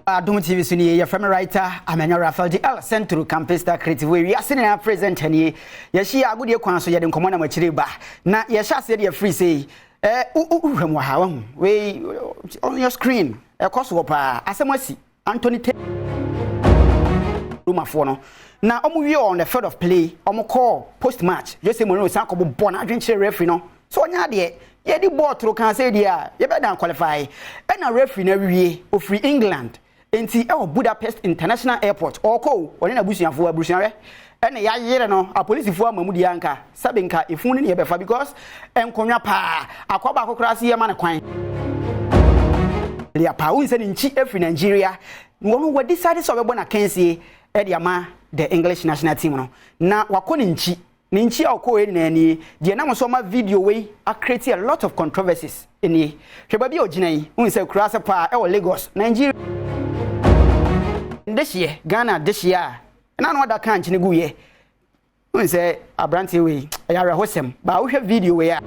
Adom TV suni ye from writer Amenya Raphael the Central Campus Star Creative we are sitting and present ani ye shia agudi kwan so ye de nkomo na machire ba na ye sha se de free say uhwem wa ha we on your screen e koso pa asemasi Anthony Rumafo no na omo wi on the field of play omo call post match Jose Mourinho san ko bo na adwenche referee no so onya de ye di ball through kan say dia ye be dan qualify e na referee na wie o free England enti e Budapest International Airport oko woni na busuafo abusuare ene ya yere no a police fo amamudi anka sabenka efun ne ye befa because enkonwa pa akoba akokra se ye ma ne kwan lia pa unse nchi every Nigeria wonu we decide so be na Kasee e dia ma the English national team no na wakoni nchi akọ e na ni de na so ma video we a create a lot of controversies eni hweba bi ogina yi unse kura se pa e wo Lagos Nigeria this year Ghana this year na no da kan chine guye unse abranti we ya rehosem ba wo hwe video we ya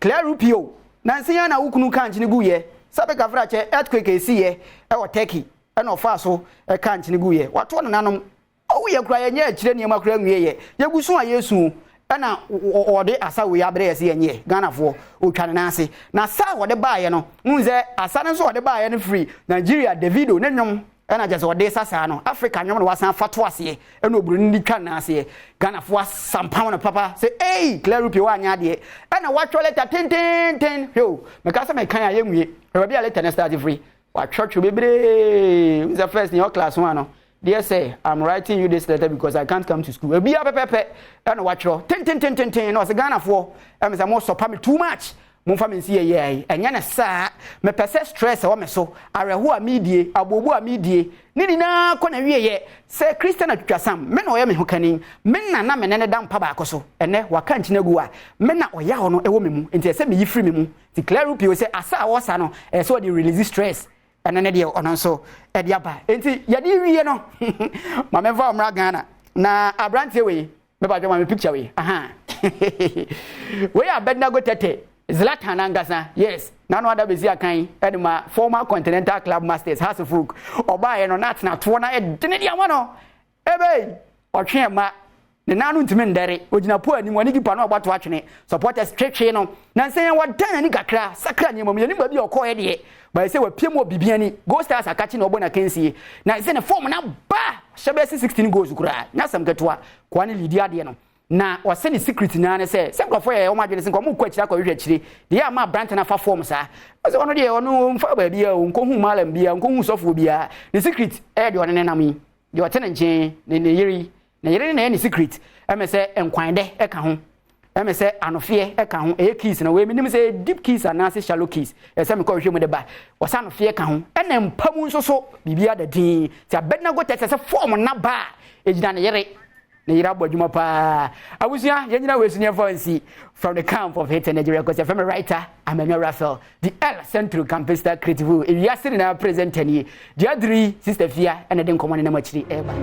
clear rupio na nsia na wukunu kan chine guye sabe ka fra che earthquake esiye e wo Turkey e no fa so e kan chine guye wato no nanom owo ye kura ye nya akire ne makura nwie ye yegusu a Yesu na ode asa we abre ye se ye Ghana fo otwane na ase na sa wode baaye no munze asa ne so wode baaye no free Nigeria Davido ne nyom na je so wode sasa no Africa nyom no wasan fato ase na oburu ni twa na ase Ghana fo asampa no papa say clear rupi wa anya de na watcho letter ten yo me ka se me kan aye nwie e bia letter na start free wa church bebre is the first in your class one no. Dear say, I'm writing you this letter because I can't come to school. Be a pepe and watch your ten. No, it's Ghana for. I'm more support me too much. Mon family see ye and yana sa me pese stress or me so. I who a media, abobu a media. Nidi na kona ye say Christian atwasam. Men o ye me hokanin. Men na me nene dam pa ba akoso. Ene waka ntinegu a. Men na oya ho no ewo me mu. Enti se me yifri me mu. Declare up you say asa wosa no. So the release stress. And then they on so at Yapa. Enti yadi wie no. Mameva omra Ghana. Na abrantie we me ba joma me picture we. Aha. We abedna go tete. Zlatan angasa. Yes. Na no other bezi akan e ma former Continental Club Masters Hasselhoff. Oba ye no nat na to na e dene dia mo no. Ebe otwe ma ne nanu ntime ndere ogina po ani wani gipa no ogbato atwene supporters twetwe no na nsen wa dan ani kakra sakra nyemam yani ba bi okoye de ba se wa piem obibiani go stars akachi na obona Kasee na nsen form na ba shebesi 16 goals kura na sam ketwa kwa ne lidia de no na wase ne secret na ne se krofo ye o madwene se ko mu kwa kira kwa hwehwe kire de ya ma brand na fa form sa se ono de ono mfa ba bia o nko hu malam bia nko hu sofo bia ne secret e de ono ne nam de otene nchen ne yiri na yere na any secret eme se enkwan de eka ho eme se anofie eka ho e keys na we minim se deep keys and na shallow keys e se me ko hwe mu de ba wasa anofie eka ho ena mpamu nso so bibia da din ti abedna go tete se form na ba ejina na yere abodwuma pa abusia yenyina we sunya fancy from the camp of hate Nigeria because I'm a writer Amenya Raphael the Central Campus Star Creative we are sitting now present any the 3 sister Fia and the nkomo na machiri eba